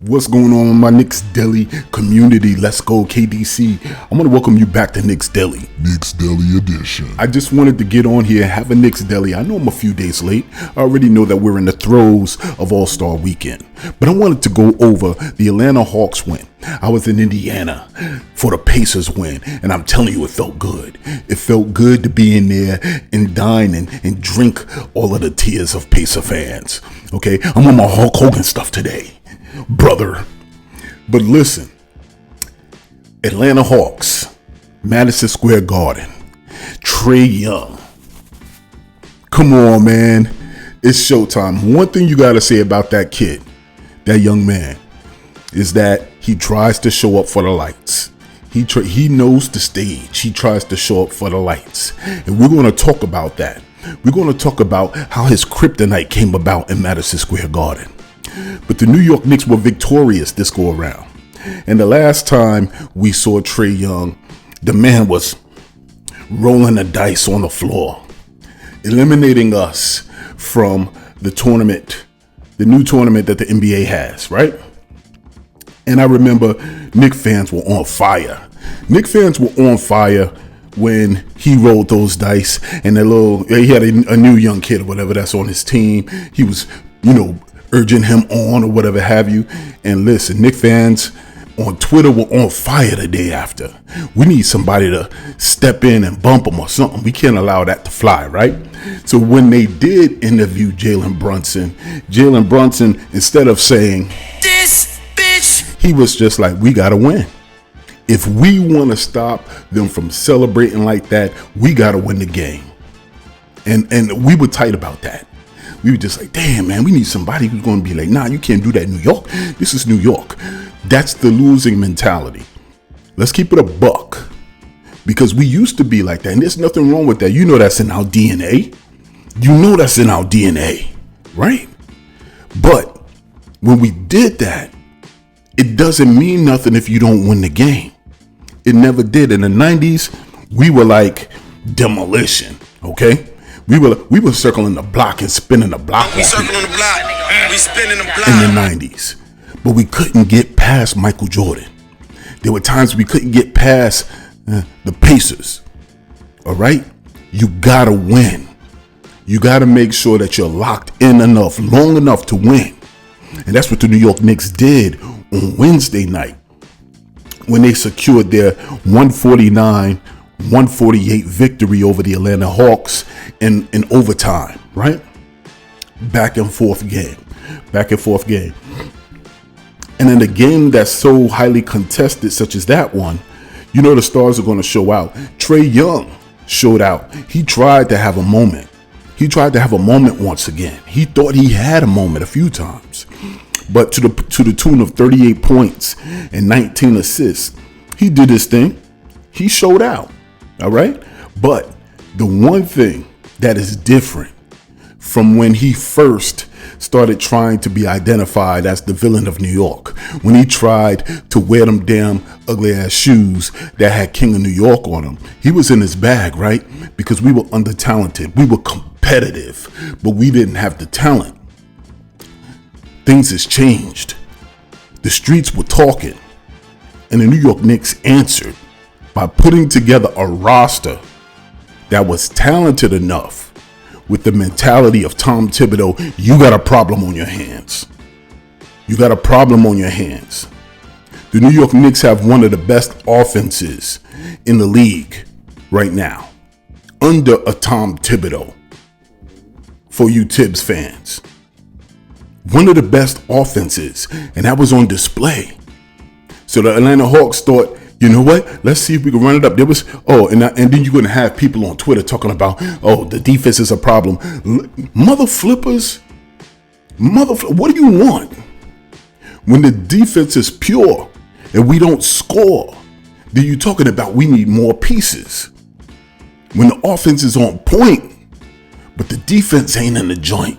What's going on with my Knicks Deli community? Let's go KDC. I'm going to welcome you back to Knicks Deli. Knicks Deli edition. I just wanted to get on here and have a Knicks Deli. I know I'm a few days late. I already know that we're in the throes of All-Star Weekend. But I wanted to go over the Atlanta Hawks win. I was in Indiana for the Pacers win, and I'm telling you, it felt good. It felt good to be in there and dine and drink all of the tears of Pacer fans. Okay, I'm on my Hulk Hogan stuff today, brother. But listen, Atlanta Hawks, Madison Square Garden, Trae Young. Come on, man. It's showtime. One thing you got to say about that kid, that young man, is that he tries to show up for the lights. He knows the stage. He tries to show up for the lights. And we're going to talk about that. We're going to talk about how his kryptonite came about in Madison Square Garden. But the New York Knicks were victorious this go around. And the last time we saw Trae Young, the man was rolling the dice on the floor, eliminating us from the tournament, the new tournament that the NBA has, right? And I remember Knicks fans were on fire. Knicks fans were on fire when he rolled those dice, and he had a new young kid or whatever that's on his team. He was, urging him on or whatever have you. And listen, Knicks fans on Twitter were on fire the day after. We need somebody to step in and bump him or something. We can't allow that to fly, right? So when they did interview Jalen Brunson, instead of saying, "This bitch," he was just like, "We gotta win. If we want to stop them from celebrating like that, we gotta win the game." And we were tight about that. We were just like, damn, man, we need somebody who's going to be like, nah, you can't do that in New York. This is New York. That's the losing mentality. Let's keep it a buck, because we used to be like that. And there's nothing wrong with that. You know that's in our DNA. Right? But when we did that, it doesn't mean nothing if you don't win the game. It never did. In the 90s, we were like demolition, okay? We were circling the block and spinning the block. We circling the block. We spinning the block. In the 90s. But we couldn't get past Michael Jordan. There were times we couldn't get past the Pacers. All right? You gotta win. You gotta make sure that you're locked in enough, long enough to win. And that's what the New York Knicks did on Wednesday night when they secured their 149-148 victory over the Atlanta Hawks in overtime, right? Back and forth game. And in a game that's so highly contested, such as that one, the stars are going to show out. Trae Young showed out. He tried to have a moment. Once again. He thought he had a moment a few times. But to the tune of 38 points and 19 assists, he did his thing. He showed out. All right. But the one thing that is different from when he first started trying to be identified as the villain of New York, when he tried to wear them damn ugly ass shoes that had King of New York on them, he was in his bag, right? Because we were under-talented. We were competitive, but we didn't have the talent. Things has changed. The streets were talking, and the New York Knicks answered by putting together a roster that was talented enough with the mentality of Tom Thibodeau. You got a problem on your hands. The New York Knicks have one of the best offenses in the league right now, under a Tom Thibodeau. For you Tibbs fans, one of the best offenses, and that was on display. So the Atlanta Hawks thought, you know what? Let's see if we can run it up. And then you're going to have people on Twitter talking about, the defense is a problem. Mother flippers. What do you want? When the defense is pure and we don't score, then you're talking about we need more pieces. When the offense is on point, but the defense ain't in the joint,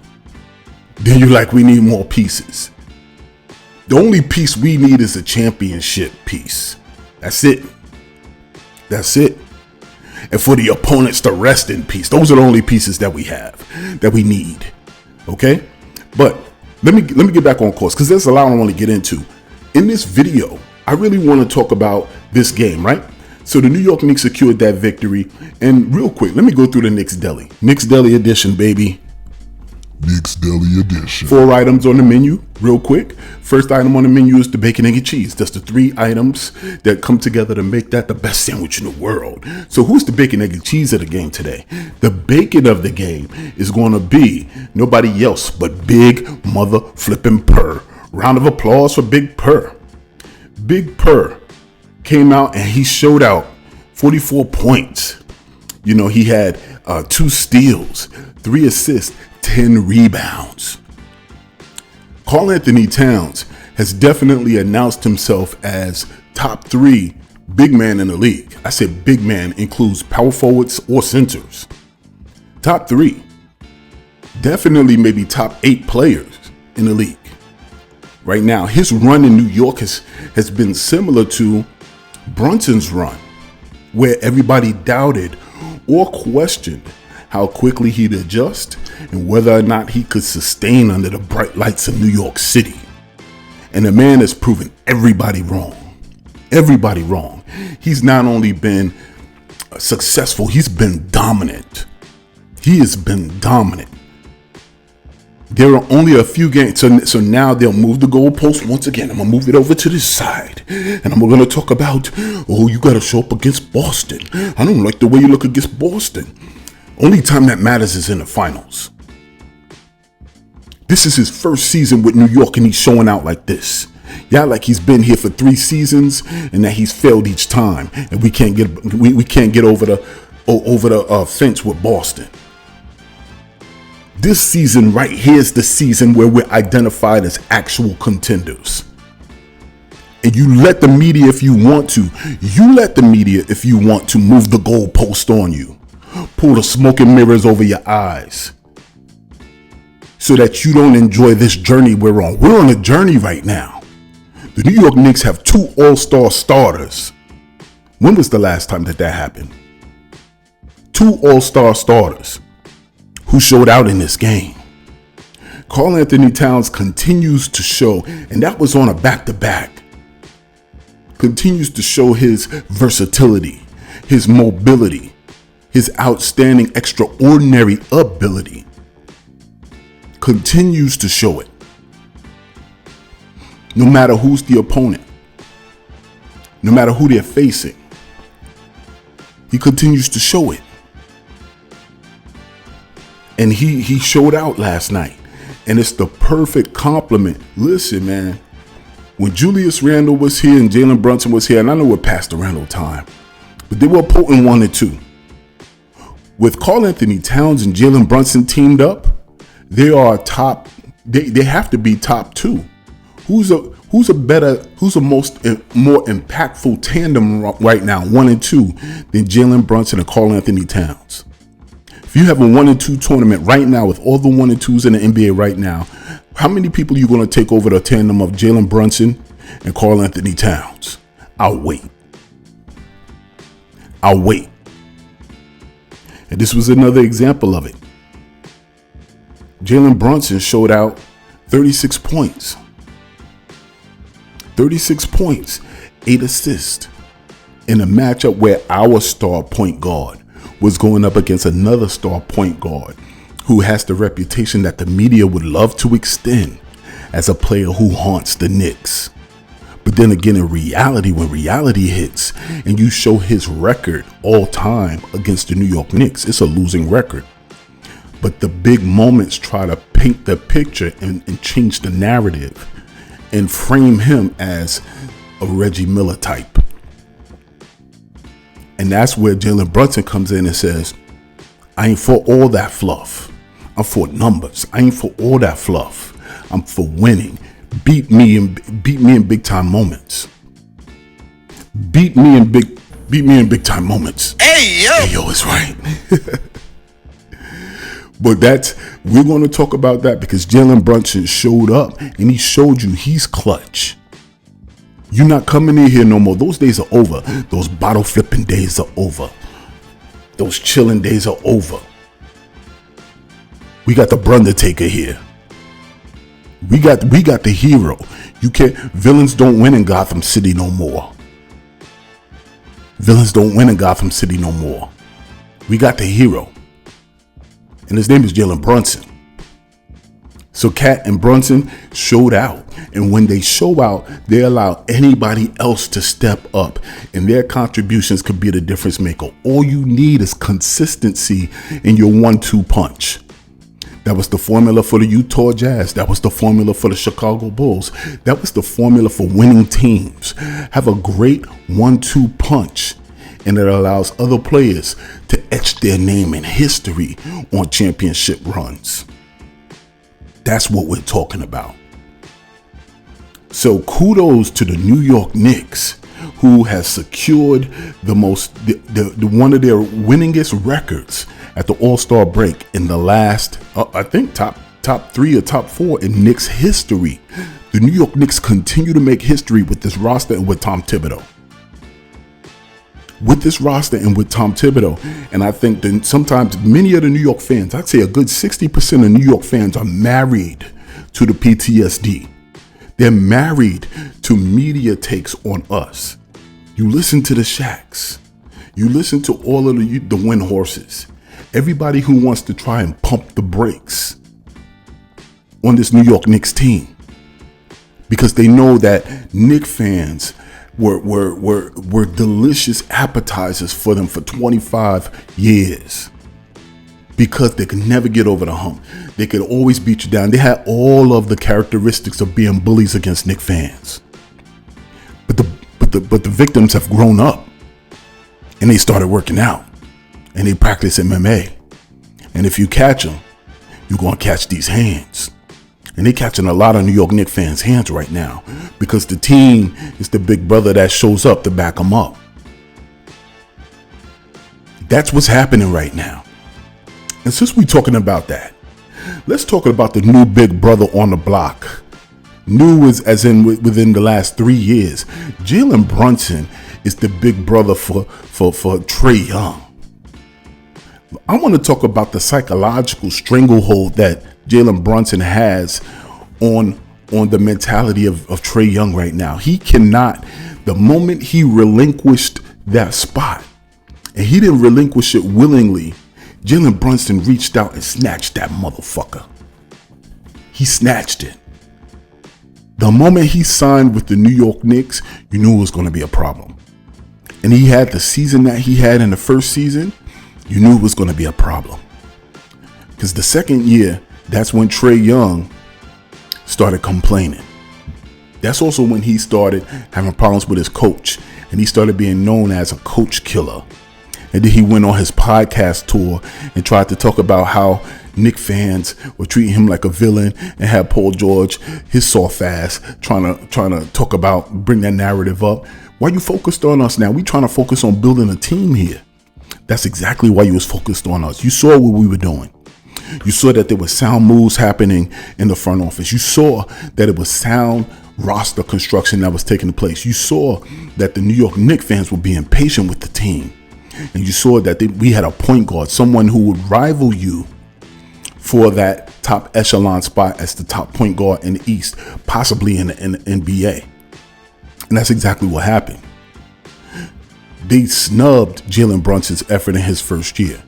then you're like, we need more pieces. The only piece we need is a championship piece. That's it. And for the opponents to rest in peace. Those are the only pieces that we have, that we need. Okay? But let me get back on course because there's a lot I want to get into. In this video, I really want to talk about this game, right? So the New York Knicks secured that victory. And real quick, let me go through the Knicks Deli. Knicks Deli edition, baby. Knicks Deli edition. 4 items on the menu, real quick. First item on the menu is the bacon, egg, and cheese. That's the 3 items that come together to make that the best sandwich in the world. So who's the bacon, egg, and cheese of the game today? The bacon of the game is going to be nobody else but Big Mother Flippin' Purr. Round of applause for Big Purr. Big Purr came out and he showed out 44 points. You know, he had 2 steals, 3 assists, 10 rebounds. Karl-Anthony Towns has definitely announced himself as top 3 big man in the league. I said big man includes power forwards or centers. Top 3. Definitely maybe top 8 players in the league. Right now, his run in New York has been similar to Brunson's run, where everybody doubted or questioned how quickly he'd adjust and whether or not he could sustain under the bright lights of New York City. And the man has proven everybody wrong. Everybody wrong. He's not only been successful, he's been dominant. He has been dominant. There are only a few games, so now they'll move the goalpost once again. I'm gonna move it over to this side, and I'm gonna talk about, oh, you gotta show up against Boston. I don't like the way you look against Boston. Only time that matters is in the finals. This is his first season with New York, and he's showing out like this. Yeah, like he's been here for 3 seasons, and that he's failed each time, and we can't get over the fence with Boston. This season right here is the season where we're identified as actual contenders. And you let the media if you want to. You let the media if you want to move the goalpost on you. Pull the smoke and mirrors over your eyes so that you don't enjoy this journey we're on. We're on a journey right now. The New York Knicks have 2 all-star starters. When was the last time that happened? 2 all-star starters who showed out in this game. Karl-Anthony Towns continues to show, and that was on a back-to-back, continues to show his versatility, his mobility, his outstanding, extraordinary ability. Continues to show it. No matter who's the opponent, no matter who they're facing, he continues to show it. And he showed out last night. And it's the perfect compliment. Listen, man, when Julius Randle was here and Jalen Brunson was here, and I know we're past the Randle time, but they were potent 1 and 2. With Karl-Anthony Towns and Jalen Brunson teamed up, they are top. They have to be top 2. Who's a more impactful tandem right now, 1 and 2, than Jalen Brunson and Karl-Anthony Towns? If you have a 1 and 2 tournament right now with all the 1 and 2s in the NBA right now, how many people are you going to take over the tandem of Jalen Brunson and Karl-Anthony Towns? I'll wait. And this was another example of it. Jalen Brunson showed out 36 points. 36 points, 8 assists in a matchup where our star point guard was going up against another star point guard who has the reputation that the media would love to extend as a player who haunts the Knicks. But then again, in reality, when reality hits and you show his record all time against the New York Knicks, it's a losing record. But the big moments try to paint the picture and change the narrative and frame him as a Reggie Miller type. And that's where Jalen Brunson comes in and says, I ain't for all that fluff. I'm for numbers. I ain't for all that fluff. I'm for winning. Beat me in big time moments. Beat me in big time moments. Hey yo, it's right. But we're going to talk about that because Jalen Brunson showed up and he showed you he's clutch. You're not coming in here no more. Those days are over. Those bottle flipping days are over. Those chilling days are over. We got the Brundertaker here. We got the hero. You can't. Villains don't win in Gotham City no more. Villains don't win in Gotham City no more. We got the hero, and his name is Jalen Brunson. So Cat and Brunson showed out, and when they show out, they allow anybody else to step up, and their contributions could be the difference maker. All you need is consistency in your 1-2 punch. That was the formula for the Utah Jazz. That was the formula for the Chicago Bulls. That was the formula for winning teams. Have a great 1-2 punch, and it allows other players to etch their name in history on championship runs. That's what we're talking about. So kudos to the New York Knicks, who has secured the one of their winningest records at the All-Star break in the last, I think top 3 or top 4 in Knicks history. The New York Knicks continue to make history with this roster and with Tom Thibodeau. With this roster and with Tom Thibodeau, and I think that sometimes many of the New York fans, I'd say a good 60% of New York fans are married to the PTSD. They're married to media takes on us. You listen to the Shaqs. You listen to all of the win horses. Everybody who wants to try and pump the brakes on this New York Knicks team, because they know that Knicks fans were delicious appetizers for them for 25 years, because they could never get over the hump. They could always beat you down. They had all of the characteristics of being bullies against Knicks fans. But the victims have grown up, and they started working out, and they practice MMA. And if you catch them, you're going to catch these hands. And they're catching a lot of New York Knicks fans' hands right now, because the team is the big brother that shows up to back them up. That's what's happening right now. And since we're talking about that, let's talk about the new big brother on the block. New is as in within the last 3 years. Jalen Brunson is the big brother for Trae Young. I want to talk about the psychological stranglehold that Jalen Brunson has on the mentality of Trae Young right now. He cannot, the moment he relinquished that spot, and he didn't relinquish it willingly, Jalen Brunson reached out and snatched that motherfucker. He snatched it. The moment he signed with the New York Knicks, you knew it was going to be a problem. And he had the season that he had in the first season, you knew it was going to be a problem. Because the second year, that's when Trae Young started complaining. That's also when he started having problems with his coach, and he started being known as a coach killer. And then he went on his podcast tour and tried to talk about how Knicks fans were treating him like a villain, and had Paul George, his soft ass, trying to talk about, bring that narrative up. Why you focused on us now? We trying to focus on building a team here. That's exactly why you was focused on us. You saw what we were doing. You saw that there were sound moves happening in the front office. You saw that it was sound roster construction that was taking place. You saw that the New York Knicks fans were being patient with the team. And you saw that we had a point guard, someone who would rival you for that top echelon spot as the top point guard in the East, possibly in the NBA. And that's exactly what happened. They snubbed Jalen Brunson's effort in his first year,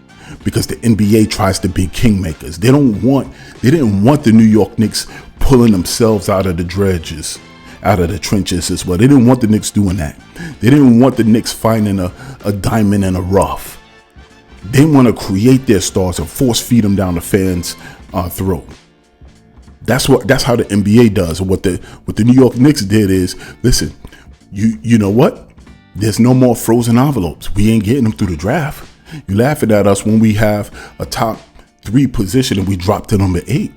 because the NBA tries to be kingmakers. They didn't want the New York Knicks pulling themselves out of the dredges, out of the trenches as well. They didn't want the Knicks doing that. They didn't want the Knicks finding a diamond in a rough. They want to create their stars and force feed them down the fans' throat. That's how the NBA does. What the New York Knicks did is, listen, you know what? There's no more frozen envelopes. We ain't getting them through the draft. You laughing at us when we have a top 3 position and we drop to number 8.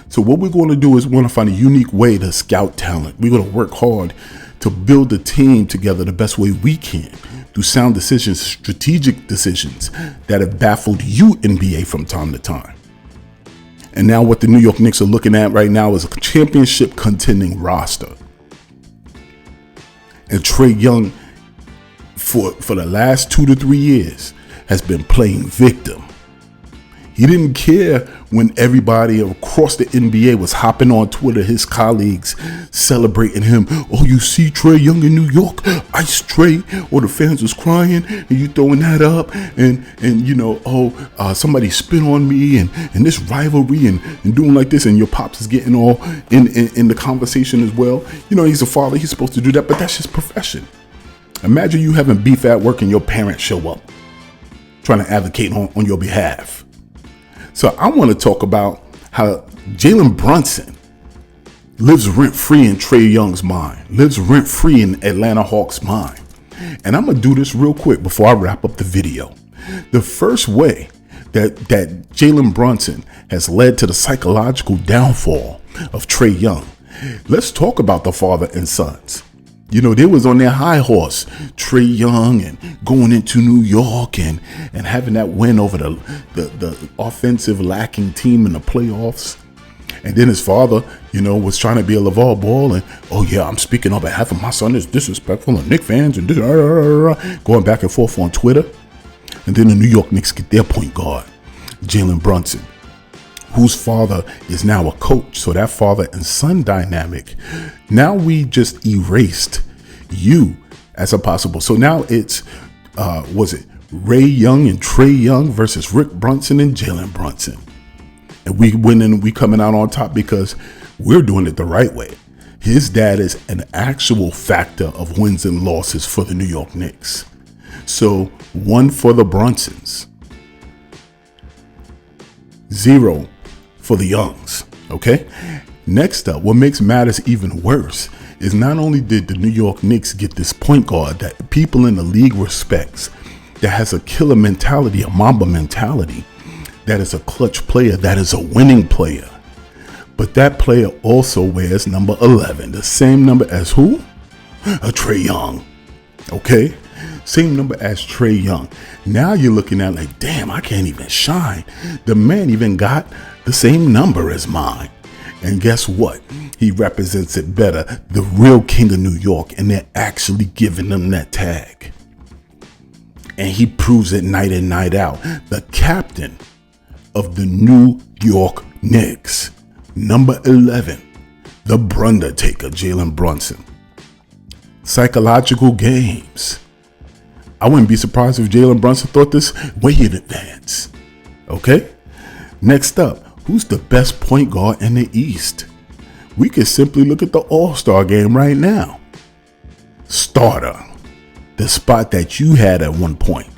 So what we're going to do is we're going to find a unique way to scout talent. We're going to work hard to build a team together the best way we can, through sound decisions, strategic decisions that have baffled you, NBA, from time to time. And now what the New York Knicks are looking at right now is a championship contending roster. And Trae Young, for the last 2 to 3 years, has been playing victim. He didn't care when everybody across the NBA was hopping on Twitter, his colleagues celebrating him. Oh, you see Trae Young in New York, Ice Trae, or the fans was crying, and you throwing that up, and somebody spit on me, and this rivalry, and doing like this, and your pops is getting all in the conversation as well. He's a father, he's supposed to do that, but that's his profession. Imagine you having beef at work and your parents show up trying to advocate on your behalf. So I want to talk about how Jalen Brunson lives rent-free in Trae Young's mind, lives rent-free in Atlanta Hawks' mind. And I'm going to do this real quick before I wrap up the video. The first way that Jalen Brunson has led to the psychological downfall of Trae Young, let's talk about the father and sons. They was on their high horse, Trae Young, and going into New York and having that win over the offensive lacking team in the playoffs. And then his father, was trying to be a LeVar Ball, and I'm speaking on behalf of my son. It's disrespectful of Knicks fans and going back and forth on Twitter. And then the New York Knicks get their point guard, Jalen Brunson, whose father is now a coach. So that father and son dynamic, now we just erased you as a possible. So now it's, Ray Young and Trae Young versus Rick Brunson and Jalen Brunson. And we winning, we coming out on top because we're doing it the right way. His dad is an actual factor of wins and losses for the New York Knicks. So 1 for the Brunsons, 0 for the Youngs. Okay. Next up, what makes matters even worse is not only did the New York Knicks get this point guard that people in the league respects, that has a killer mentality, a Mamba mentality, that is a clutch player, that is a winning player. But that player also wears number 11, the same number as who? Trae Young. Okay. Same number as Trae Young. Now you're looking at like, damn, I can't even shine. The man even got the same number as mine. And guess what? He represents it better. The real king of New York. And they're actually giving him that tag. And he proves it night in, night out. The captain of the New York Knicks. Number 11. The Brundertaker, Jalen Brunson. Psychological games. I wouldn't be surprised if Jalen Brunson thought this way in advance. Okay? Next up, who's the best point guard in the East? We could simply look at the All-Star game right now. Starter, the spot that you had at one point.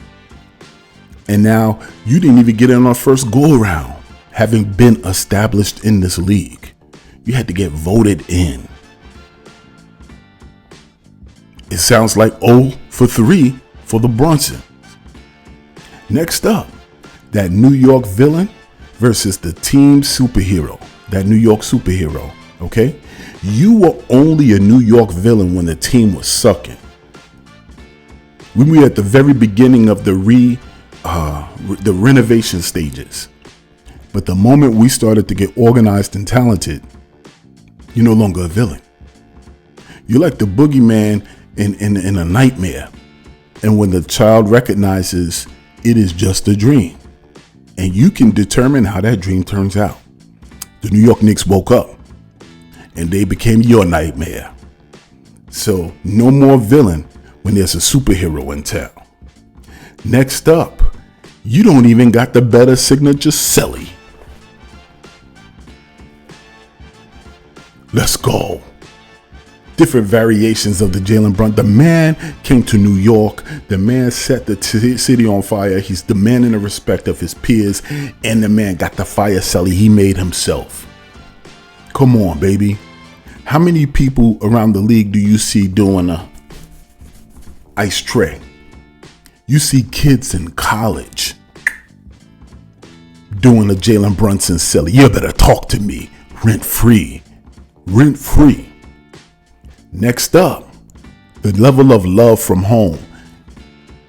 And now you didn't even get in on our first go-around, having been established in this league. You had to get voted in. It sounds like 0 for 3 for the Brunsons. Next up, that New York villain versus the team superhero, that New York superhero. Okay, you were only a New York villain when the team was sucking. We were at the very beginning of the renovation stages, but the moment we started to get organized and talented, you're no longer a villain. You're like the boogeyman in a nightmare. And when the child recognizes it is just a dream, and you can determine how that dream turns out. The New York Knicks woke up and they became your nightmare. So no more villain when there's a superhero in town. Next up, you don't even got the better signature Selly. Let's go. Different variations of the Jalen Brunson. The man came to New York. The man set the city on fire. He's demanding the respect of his peers. And the man got the fire Selly he made himself. Come on, baby. How many people around the league do you see doing a Ice Trae? You see kids in college doing a Jalen Brunson Selly. You better talk to me. Rent free. Rent free. Next up, the level of love from home.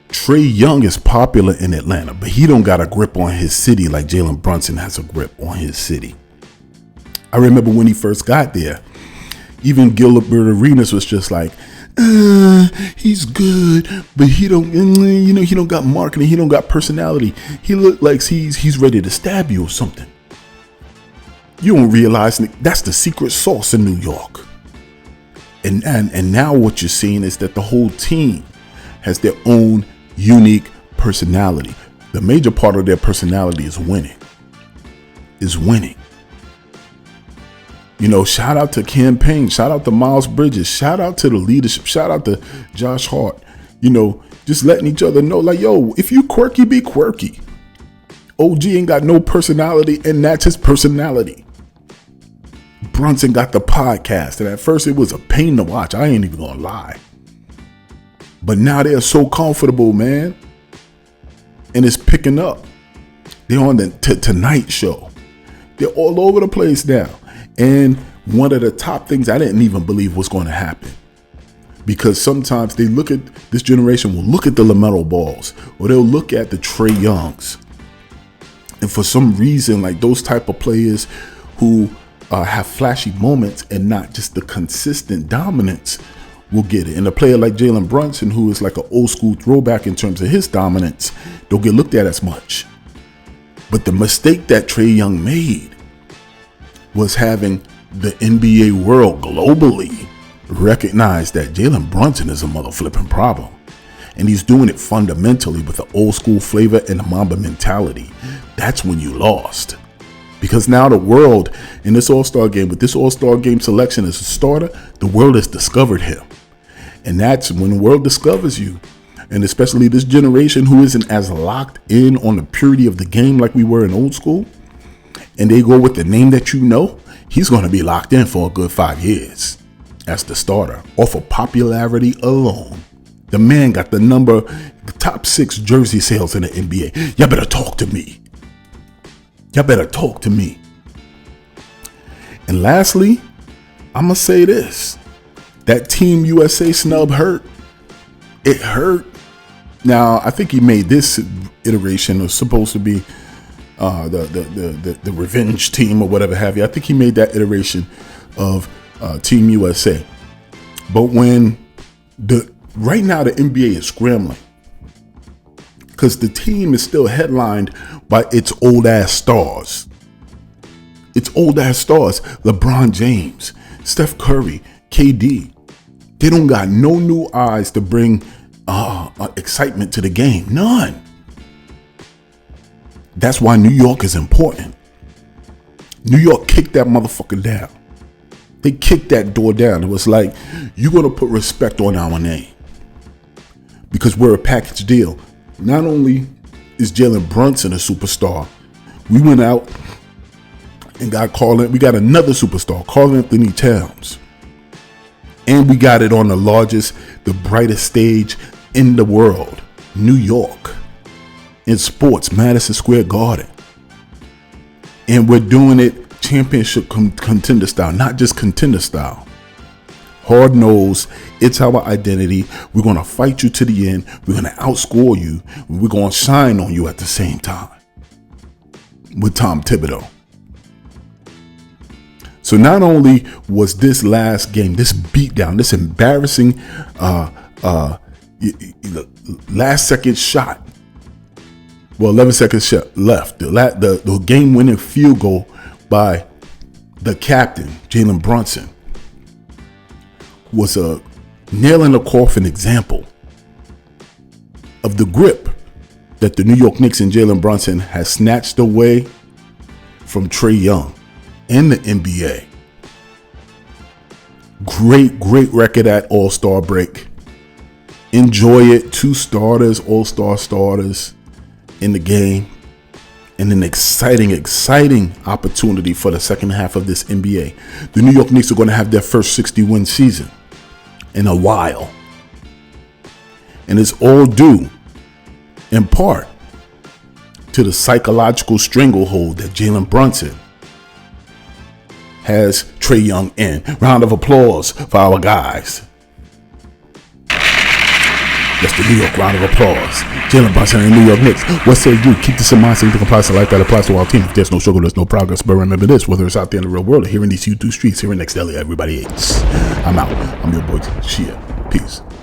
Trae Young is popular in Atlanta, but he don't got a grip on his city like Jalen Brunson has a grip on his city. I remember when he first got there, even Gilbert Arenas was just like, he's good, but he don't, he don't got marketing. He don't got personality. He look like he's ready to stab you or something. You don't realize that's the secret sauce in New York. And now what you're seeing is that the whole team has their own unique personality. The major part of their personality is winning. Shout out to Campaign, shout out to Miles Bridges, shout out to the leadership, shout out to Josh Hart. Just letting each other know, like, yo, if you quirky, be quirky. OG ain't got no personality, and that's his personality. Brunson got the podcast, and at first it was a pain to watch. I ain't even gonna lie. But now they're so comfortable, man. And it's picking up. They're on the Tonight Show. They're all over the place now. And one of the top things I didn't even believe was going to happen. Because sometimes they look at, this generation will look at the LaMelo Balls, or they'll look at the Trae Youngs. And for some reason, like those type of players who have flashy moments and not just the consistent dominance will get it. And a player like Jalen Brunson, who is like an old school throwback in terms of his dominance, don't get looked at as much. But the mistake that Trae Young made was having the NBA world globally recognize that Jalen Brunson is a mother flipping problem. And he's doing it fundamentally with the old school flavor and the Mamba mentality. That's when you lost. Because now the world in this All-Star game, with this All-Star game selection as a starter, the world has discovered him. And that's when the world discovers you. And especially this generation who isn't as locked in on the purity of the game like we were in old school, and they go with the name that you know, he's going to be locked in for a good 5 years as the starter off of popularity alone. The man got the top 6 jersey sales in the NBA. Y'all better talk to me. And lastly, I'm going to say this. That Team USA snub hurt. It hurt. Now, I think he made this iteration was supposed to be the revenge team or whatever have you. I think he made that iteration of Team USA. But when right now the NBA is scrambling because the team is still headlined by its old ass stars. LeBron James, Steph Curry, KD. They don't got no new eyes to bring excitement to the game. None. That's why New York is important. New York kicked that motherfucker down. They kicked that door down. It was like, you're going to put respect on our name because we're a package deal. Not only is Jalen Brunson a superstar, we went out and we got another superstar, Karl Anthony Towns. And we got it on the brightest stage in the world, New York. In sports, Madison Square Garden. And we're doing it championship contender style, not just contender style. Hard nosed, it's our identity. We're going to fight you to the end. We're going to outscore you. We're going to shine on you at the same time. With Tom Thibodeau. So not only was this last game, this beatdown, this embarrassing last second shot, 11 seconds left. The game-winning field goal by the captain, Jalen Brunson, was a nail-in-the-coffin example of the grip that the New York Knicks and Jalen Brunson has snatched away from Trae Young and the NBA. Great record at All-Star break. Enjoy it. 2 starters, All-Star starters in the game, and an exciting opportunity for the second half of this NBA. The New York Knicks are going to have their first 60-win season in a while. And it's all due, in part, to the psychological stranglehold that Jalen Brunson has Trae Young in. Round of applause for our guys. That's the New York round of applause. Jalen Brunson and the New York Knicks. What say you? Keep this in mind so you can apply to life that applies to our team. If there's no struggle, there's no progress. But remember this, whether it's out there in the real world or here in these YouTube streets, here in Next Delhi, everybody hates. I'm out. I'm your boy, Shia. Peace.